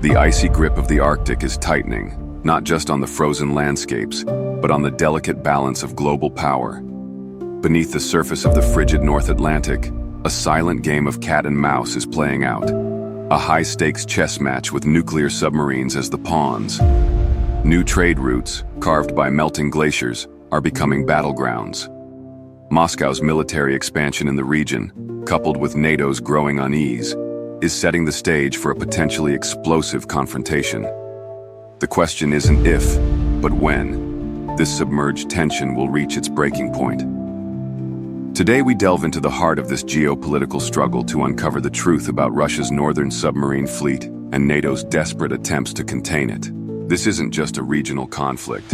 The icy grip of the Arctic is tightening, not just on the frozen landscapes, but on the delicate balance of global power. Beneath the surface of the frigid North Atlantic, a silent game of cat and mouse is playing out. A high-stakes chess match with nuclear submarines as the pawns. New trade routes, carved by melting glaciers, are becoming battlegrounds. Moscow's military expansion in the region, coupled with NATO's growing unease, is setting the stage for a potentially explosive confrontation. The question isn't if, but when, this submerged tension will reach its breaking point. Today we delve into the heart of this geopolitical struggle to uncover the truth about Russia's northern submarine fleet and NATO's desperate attempts to contain it. This isn't just a regional conflict.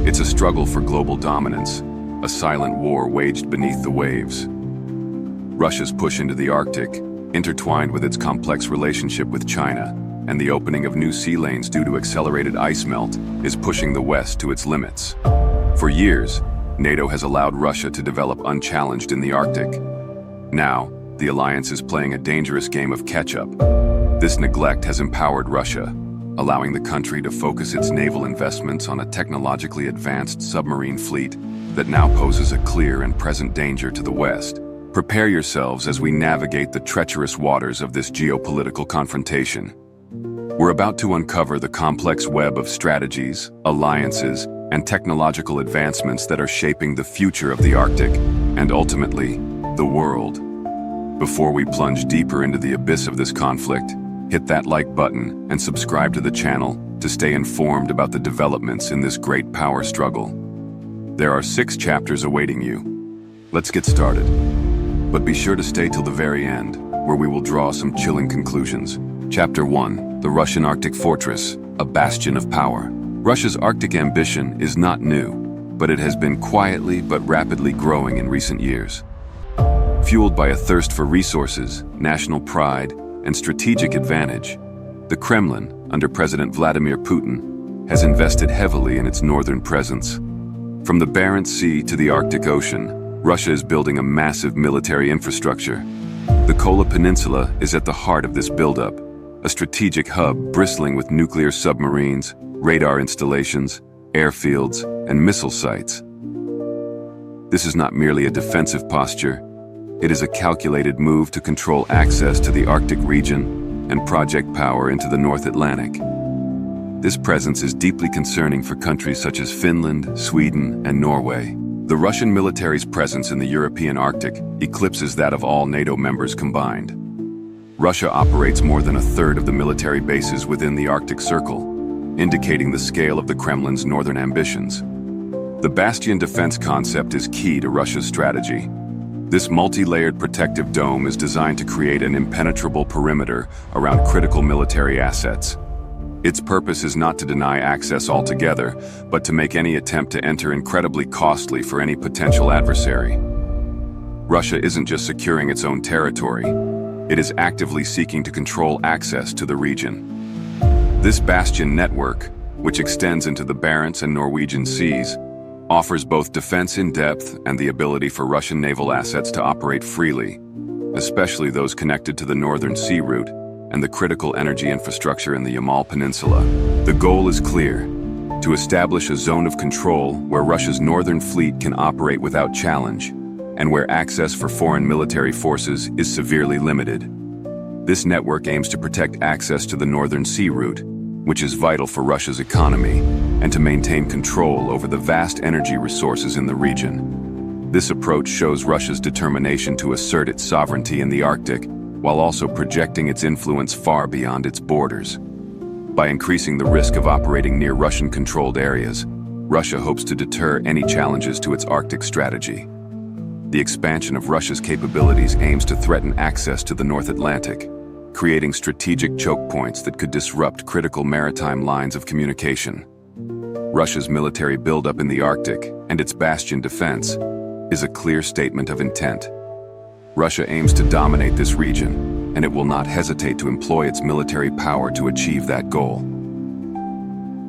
It's a struggle for global dominance, a silent war waged beneath the waves. Russia's push into the Arctic, intertwined with its complex relationship with China, and the opening of new sea lanes due to accelerated ice melt, is pushing the West to its limits. For years, NATO has allowed Russia to develop unchallenged in the Arctic. Now, the alliance is playing a dangerous game of catch-up. This neglect has empowered Russia, allowing the country to focus its naval investments on a technologically advanced submarine fleet that now poses a clear and present danger to the West. Prepare yourselves as we navigate the treacherous waters of this geopolitical confrontation. We're about to uncover the complex web of strategies, alliances, and technological advancements that are shaping the future of the Arctic, and ultimately, the world. Before we plunge deeper into the abyss of this conflict, hit that like button and subscribe to the channel to stay informed about the developments in this great power struggle. There are 6 chapters awaiting you. Let's get started. But be sure to stay till the very end, where we will draw some chilling conclusions. Chapter 1, the Russian Arctic Fortress, a bastion of power. Russia's Arctic ambition is not new, but it has been quietly but rapidly growing in recent years. Fueled by a thirst for resources, national pride, and strategic advantage, the Kremlin, under President Vladimir Putin, has invested heavily in its northern presence. From the Barents Sea to the Arctic Ocean, Russia is building a massive military infrastructure. The Kola Peninsula is at the heart of this buildup, a strategic hub bristling with nuclear submarines, radar installations, airfields, and missile sites. This is not merely a defensive posture. It is a calculated move to control access to the Arctic region and project power into the North Atlantic. This presence is deeply concerning for countries such as Finland, Sweden, and Norway. The Russian military's presence in the European Arctic eclipses that of all NATO members combined. Russia operates more than a third of the military bases within the Arctic Circle, indicating the scale of the Kremlin's northern ambitions. The Bastion defense concept is key to Russia's strategy. This multi-layered protective dome is designed to create an impenetrable perimeter around critical military assets. Its purpose is not to deny access altogether, but to make any attempt to enter incredibly costly for any potential adversary. Russia isn't just securing its own territory, it is actively seeking to control access to the region. This Bastion network, which extends into the Barents and Norwegian seas, offers both defense in depth and the ability for Russian naval assets to operate freely, especially those connected to the Northern Sea Route and the critical energy infrastructure in the Yamal Peninsula. The goal is clear: to establish a zone of control where Russia's northern fleet can operate without challenge, and where access for foreign military forces is severely limited. This network aims to protect access to the Northern Sea Route, which is vital for Russia's economy, and to maintain control over the vast energy resources in the region. This approach shows Russia's determination to assert its sovereignty in the Arctic, while also projecting its influence far beyond its borders. By increasing the risk of operating near Russian-controlled areas, Russia hopes to deter any challenges to its Arctic strategy. The expansion of Russia's capabilities aims to threaten access to the North Atlantic, creating strategic choke points that could disrupt critical maritime lines of communication. Russia's military buildup in the Arctic and its Bastion defense is a clear statement of intent. Russia aims to dominate this region, and it will not hesitate to employ its military power to achieve that goal.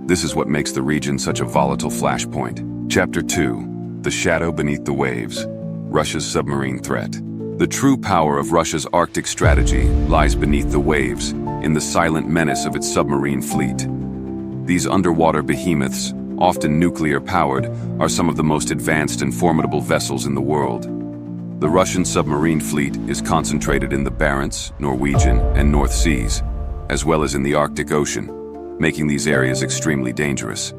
This is what makes the region such a volatile flashpoint. Chapter 2, The Shadow Beneath the Waves, Russia's Submarine Threat. The true power of Russia's Arctic strategy lies beneath the waves, in the silent menace of its submarine fleet. These underwater behemoths, often nuclear-powered, are some of the most advanced and formidable vessels in the world. The Russian submarine fleet is concentrated in the Barents, Norwegian, and North Seas, as well as in the Arctic Ocean, making these areas extremely dangerous.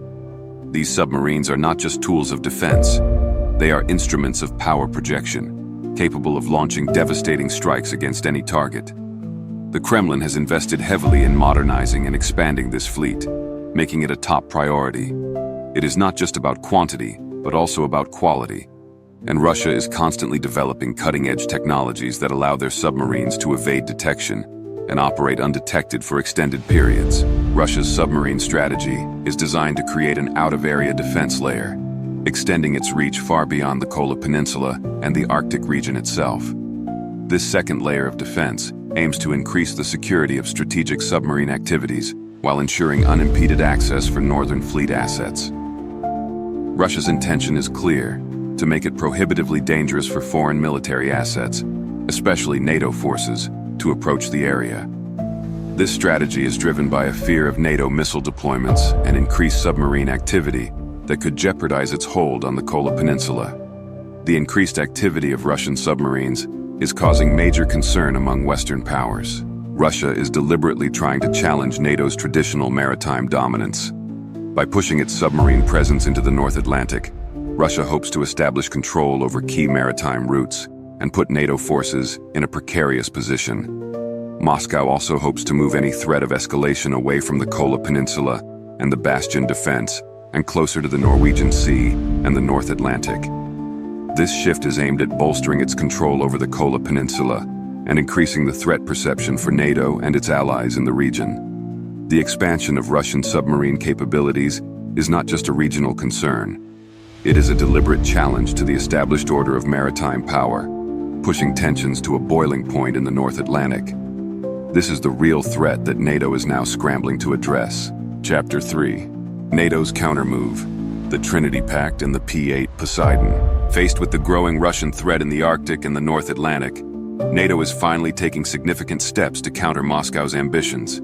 These submarines are not just tools of defense, they are instruments of power projection, capable of launching devastating strikes against any target. The Kremlin has invested heavily in modernizing and expanding this fleet, making it a top priority. It is not just about quantity, but also about quality. And Russia is constantly developing cutting-edge technologies that allow their submarines to evade detection and operate undetected for extended periods. Russia's submarine strategy is designed to create an out-of-area defense layer, extending its reach far beyond the Kola Peninsula and the Arctic region itself. This second layer of defense aims to increase the security of strategic submarine activities while ensuring unimpeded access for Northern Fleet assets. Russia's intention is clear: to make it prohibitively dangerous for foreign military assets, especially NATO forces, to approach the area. This strategy is driven by a fear of NATO missile deployments and increased submarine activity that could jeopardize its hold on the Kola Peninsula. The increased activity of Russian submarines is causing major concern among Western powers. Russia is deliberately trying to challenge NATO's traditional maritime dominance. By pushing its submarine presence into the North Atlantic, Russia hopes to establish control over key maritime routes and put NATO forces in a precarious position. Moscow also hopes to move any threat of escalation away from the Kola Peninsula and the Bastion defense and closer to the Norwegian Sea and the North Atlantic. This shift is aimed at bolstering its control over the Kola Peninsula and increasing the threat perception for NATO and its allies in the region. The expansion of Russian submarine capabilities is not just a regional concern. It is a deliberate challenge to the established order of maritime power, pushing tensions to a boiling point in the North Atlantic. This is the real threat that NATO is now scrambling to address. Chapter 3. NATO's countermove, the Trinity Pact and the P-8 Poseidon. Faced with the growing Russian threat in the Arctic and the North Atlantic, NATO is finally taking significant steps to counter Moscow's ambitions.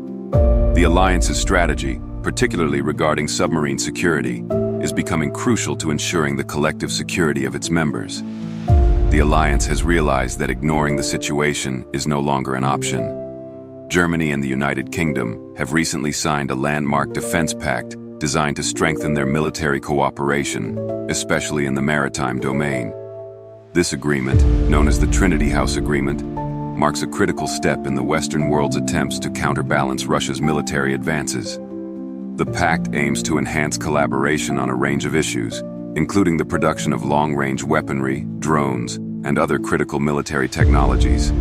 The alliance's strategy, particularly regarding submarine security, is becoming crucial to ensuring the collective security of its members. The alliance has realized that ignoring the situation is no longer an option. Germany and the United Kingdom have recently signed a landmark defense pact designed to strengthen their military cooperation, especially in the maritime domain. This agreement, known as the Trinity House Agreement, marks a critical step in the Western world's attempts to counterbalance Russia's military advances. The pact aims to enhance collaboration on a range of issues, including the production of long-range weaponry, drones, and other critical military technologies.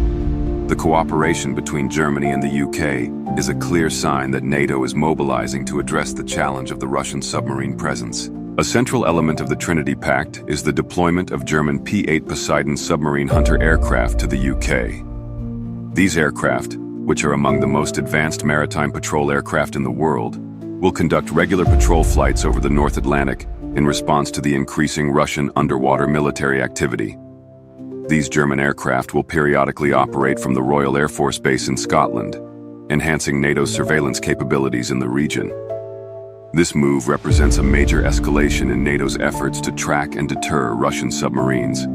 The cooperation between Germany and the UK is a clear sign that NATO is mobilizing to address the challenge of the Russian submarine presence. A central element of the Trinity Pact is the deployment of German P-8 Poseidon submarine hunter aircraft to the UK. These aircraft, which are among the most advanced maritime patrol aircraft in the world, will conduct regular patrol flights over the North Atlantic in response to the increasing Russian underwater military activity. These German aircraft will periodically operate from the Royal Air Force Base in Scotland, enhancing NATO's surveillance capabilities in the region. This move represents a major escalation in NATO's efforts to track and deter Russian submarines.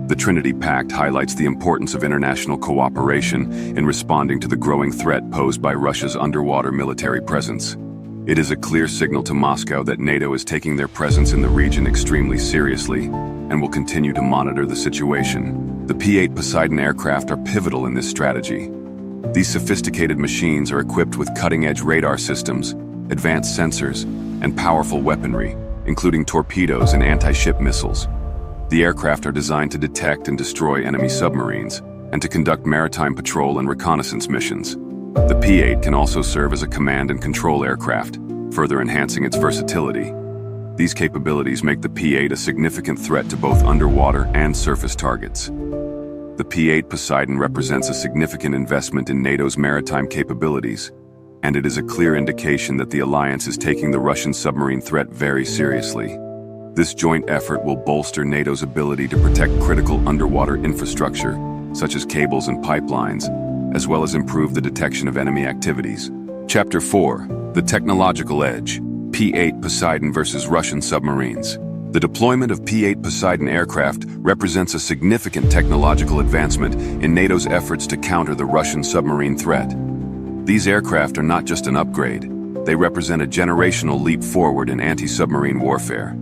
The Trinity Pact highlights the importance of international cooperation in responding to the growing threat posed by Russia's underwater military presence. It is a clear signal to Moscow that NATO is taking their presence in the region extremely seriously and will continue to monitor the situation. The P-8 Poseidon aircraft are pivotal in this strategy. These sophisticated machines are equipped with cutting-edge radar systems, advanced sensors, and powerful weaponry, including torpedoes and anti-ship missiles. The aircraft are designed to detect and destroy enemy submarines and to conduct maritime patrol and reconnaissance missions. The P-8 can also serve as a command and control aircraft, further enhancing its versatility. These capabilities make the P-8 a significant threat to both underwater and surface targets. The P-8 Poseidon represents a significant investment in NATO's maritime capabilities, and it is a clear indication that the alliance is taking the Russian submarine threat very seriously. This joint effort will bolster NATO's ability to protect critical underwater infrastructure, such as cables and pipelines, as well as improve the detection of enemy activities. Chapter 4. The Technological Edge. P-8 Poseidon versus Russian submarines. The deployment of P-8 Poseidon aircraft represents a significant technological advancement in NATO's efforts to counter the Russian submarine threat. These aircraft are not just an upgrade, they represent a generational leap forward in anti-submarine warfare.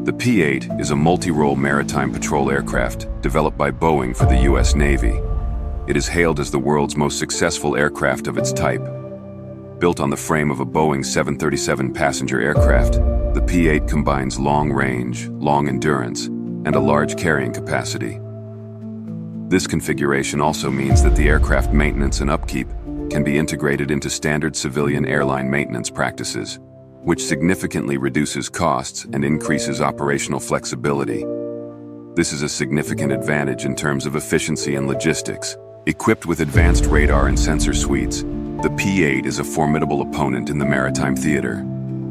The P-8 is a multi-role maritime patrol aircraft developed by Boeing for the U.S. Navy. It is hailed as the world's most successful aircraft of its type. Built on the frame of a Boeing 737 passenger aircraft, the P-8 combines long range, long endurance, and a large carrying capacity. This configuration also means that the aircraft maintenance and upkeep can be integrated into standard civilian airline maintenance practices, which significantly reduces costs and increases operational flexibility. This is a significant advantage in terms of efficiency and logistics. Equipped with advanced radar and sensor suites, the P-8 is a formidable opponent in the maritime theater.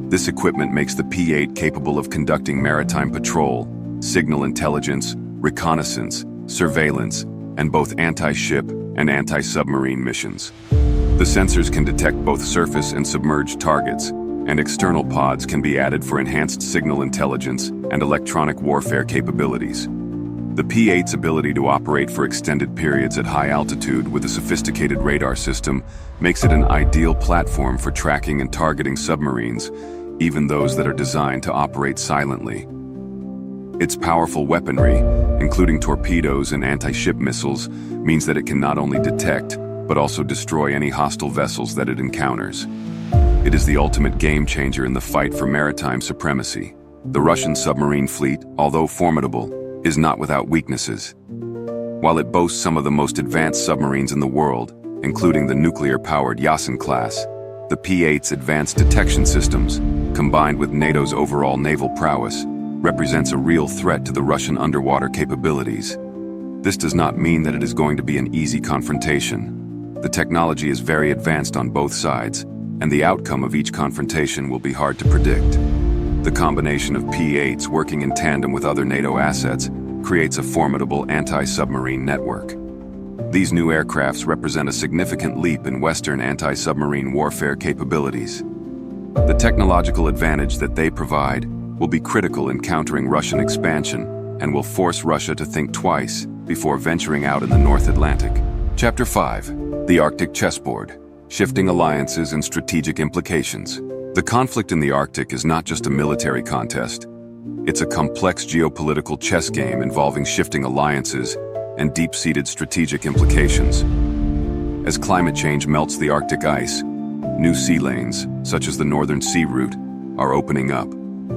This equipment makes the P-8 capable of conducting maritime patrol, signal intelligence, reconnaissance, surveillance, and both anti-ship and anti-submarine missions. The sensors can detect both surface and submerged targets, and external pods can be added for enhanced signal intelligence and electronic warfare capabilities. The P-8's ability to operate for extended periods at high altitude with a sophisticated radar system makes it an ideal platform for tracking and targeting submarines, even those that are designed to operate silently. Its powerful weaponry, including torpedoes and anti-ship missiles, means that it can not only detect, but also destroy any hostile vessels that it encounters. It is the ultimate game-changer in the fight for maritime supremacy. The Russian submarine fleet, although formidable, is not without weaknesses. While it boasts some of the most advanced submarines in the world, including the nuclear-powered Yasen class, the P-8's advanced detection systems, combined with NATO's overall naval prowess, represents a real threat to the Russian underwater capabilities. This does not mean that it is going to be an easy confrontation. The technology is very advanced on both sides, and the outcome of each confrontation will be hard to predict. The combination of P-8s working in tandem with other NATO assets creates a formidable anti-submarine network. These new aircrafts represent a significant leap in Western anti-submarine warfare capabilities. The technological advantage that they provide will be critical in countering Russian expansion and will force Russia to think twice before venturing out in the North Atlantic. Chapter 5. The Arctic Chessboard. Shifting Alliances and Strategic Implications. The conflict in the Arctic is not just a military contest. It's a complex geopolitical chess game involving shifting alliances and deep-seated strategic implications. As climate change melts the Arctic ice, new sea lanes, such as the Northern Sea Route, are opening up,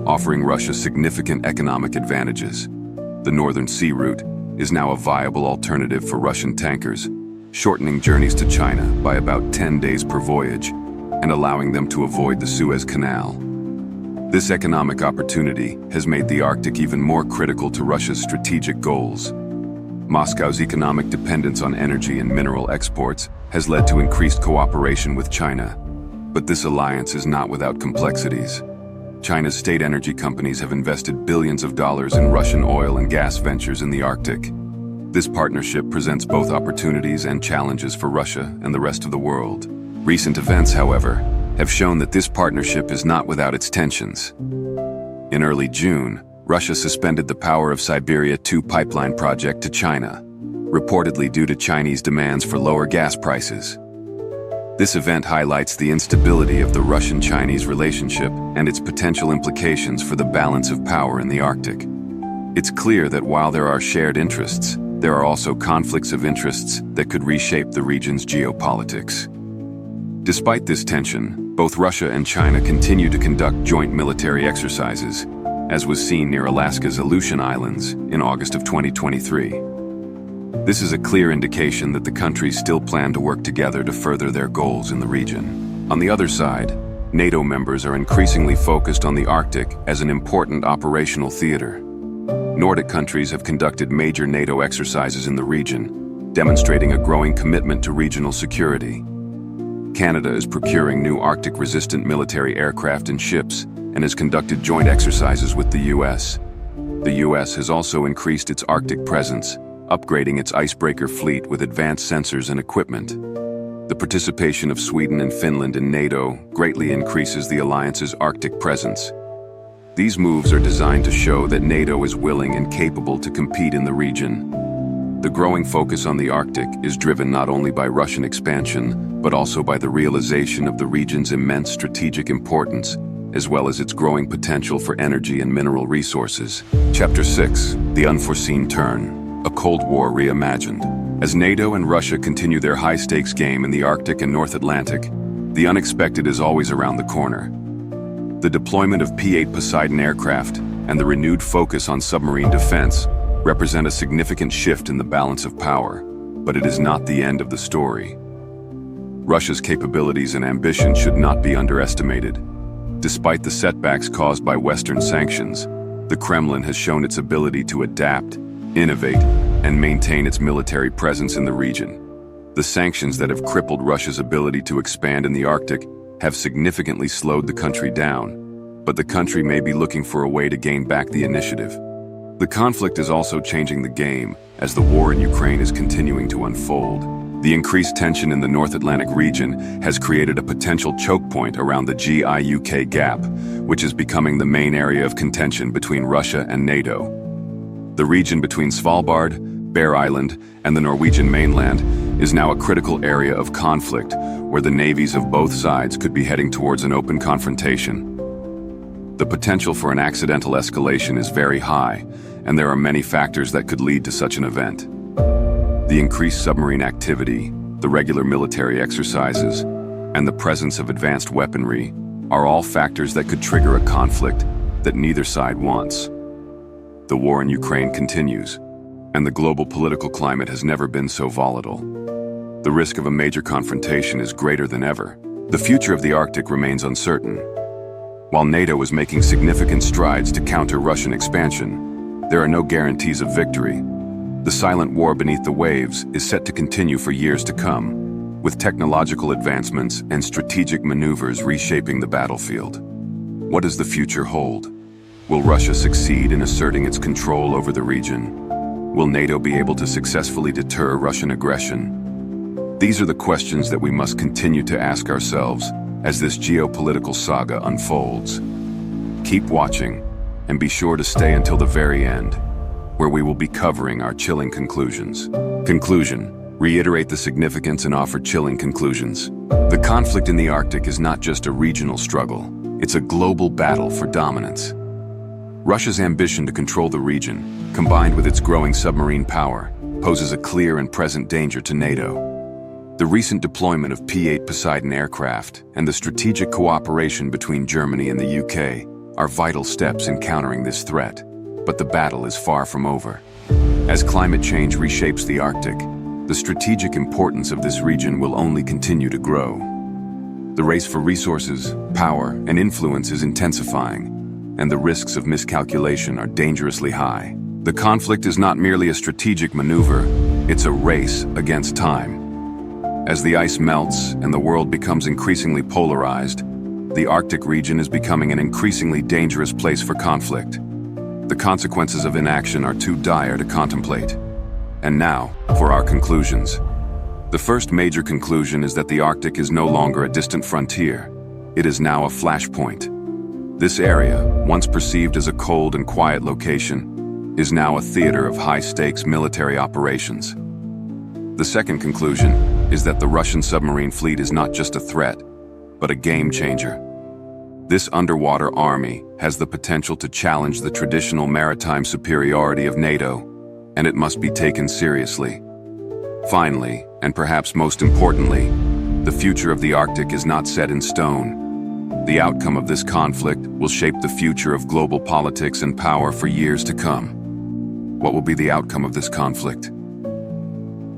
offering Russia significant economic advantages. The Northern Sea Route is now a viable alternative for Russian tankers, shortening journeys to China by about 10 days per voyage and allowing them to avoid the Suez Canal. This economic opportunity has made the Arctic even more critical to Russia's strategic goals. Moscow's economic dependence on energy and mineral exports has led to increased cooperation with China. But this alliance is not without complexities. China's state energy companies have invested billions of dollars in Russian oil and gas ventures in the Arctic. This partnership presents both opportunities and challenges for Russia and the rest of the world. Recent events, however, have shown that this partnership is not without its tensions. In early June, Russia suspended the Power of Siberia 2 pipeline project to China, reportedly due to Chinese demands for lower gas prices. This event highlights the instability of the Russian-Chinese relationship and its potential implications for the balance of power in the Arctic. It's clear that while there are shared interests, there are also conflicts of interests that could reshape the region's geopolitics. Despite this tension, both Russia and China continue to conduct joint military exercises, as was seen near Alaska's Aleutian Islands in August of 2023. This is a clear indication that the countries still plan to work together to further their goals in the region. On the other side, NATO members are increasingly focused on the Arctic as an important operational theater. Nordic countries have conducted major NATO exercises in the region, demonstrating a growing commitment to regional security. Canada is procuring new Arctic-resistant military aircraft and ships and has conducted joint exercises with the U.S. The U.S. has also increased its Arctic presence, upgrading its icebreaker fleet with advanced sensors and equipment. The participation of Sweden and Finland in NATO greatly increases the alliance's Arctic presence. These moves are designed to show that NATO is willing and capable to compete in the region. The growing focus on the Arctic is driven not only by Russian expansion, but also by the realization of the region's immense strategic importance, as well as its growing potential for energy and mineral resources. Chapter 6: The Unforeseen Turn, a Cold War Reimagined. As NATO and Russia continue their high-stakes game in the Arctic and North Atlantic, the unexpected is always around the corner. The deployment of P-8 Poseidon aircraft and the renewed focus on submarine defense represent a significant shift in the balance of power, but it is not the end of the story. Russia's capabilities and ambition should not be underestimated. Despite the setbacks caused by Western sanctions, the Kremlin has shown its ability to adapt, innovate, and maintain its military presence in the region. The sanctions that have crippled Russia's ability to expand in the Arctic have significantly slowed the country down, but the country may be looking for a way to gain back the initiative. The conflict is also changing the game as the war in Ukraine is continuing to unfold. The increased tension in the North Atlantic region has created a potential choke point around the GI-UK gap, which is becoming the main area of contention between Russia and NATO. The region between Svalbard, Bear Island, and the Norwegian mainland is now a critical area of conflict where the navies of both sides could be heading towards an open confrontation. The potential for an accidental escalation is very high, and there are many factors that could lead to such an event. The increased submarine activity, the regular military exercises, and the presence of advanced weaponry are all factors that could trigger a conflict that neither side wants. The war in Ukraine continues, and the global political climate has never been so volatile. The risk of a major confrontation is greater than ever. The future of the Arctic remains uncertain. While NATO is making significant strides to counter Russian expansion, there are no guarantees of victory. The silent war beneath the waves is set to continue for years to come, with technological advancements and strategic maneuvers reshaping the battlefield. What does the future hold? Will Russia succeed in asserting its control over the region? Will NATO be able to successfully deter Russian aggression? These are the questions that we must continue to ask ourselves as this geopolitical saga unfolds. Keep watching, and be sure to stay until the very end, where we will be covering our chilling conclusions. Conclusion: reiterate the significance and offer chilling conclusions. The conflict in the Arctic is not just a regional struggle, it's a global battle for dominance. Russia's ambition to control the region, combined with its growing submarine power, poses a clear and present danger to NATO. The recent deployment of P-8 Poseidon aircraft and the strategic cooperation between Germany and the UK are vital steps in countering this threat. But the battle is far from over. As climate change reshapes the Arctic, the strategic importance of this region will only continue to grow. The race for resources, power, and influence is intensifying, and the risks of miscalculation are dangerously high. The conflict is not merely a strategic maneuver, it's a race against time. As the ice melts and the world becomes increasingly polarized, the Arctic region is becoming an increasingly dangerous place for conflict. The consequences of inaction are too dire to contemplate. And now, for our conclusions. The first major conclusion is that the Arctic is no longer a distant frontier. It is now a flashpoint. This area, once perceived as a cold and quiet location, is now a theater of high-stakes military operations. The second conclusion is that the Russian submarine fleet is not just a threat, but a game-changer. This underwater army has the potential to challenge the traditional maritime superiority of NATO, and it must be taken seriously. Finally, and perhaps most importantly, the future of the Arctic is not set in stone. The outcome of this conflict will shape the future of global politics and power for years to come. What will be the outcome of this conflict?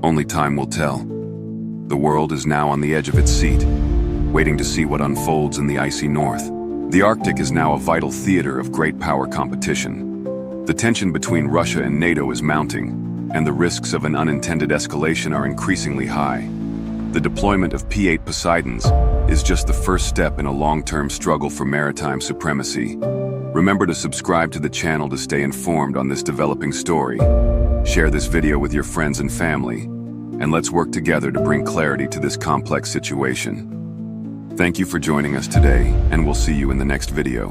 Only time will tell. The world is now on the edge of its seat, waiting to see what unfolds in the icy north. The Arctic is now a vital theater of great power competition. The tension between Russia and NATO is mounting, and the risks of an unintended escalation are increasingly high. The deployment of P-8 Poseidons is just the first step in a long-term struggle for maritime supremacy. Remember to subscribe to the channel to stay informed on this developing story. Share this video with your friends and family, and let's work together to bring clarity to this complex situation. Thank you for joining us today, and we'll see you in the next video.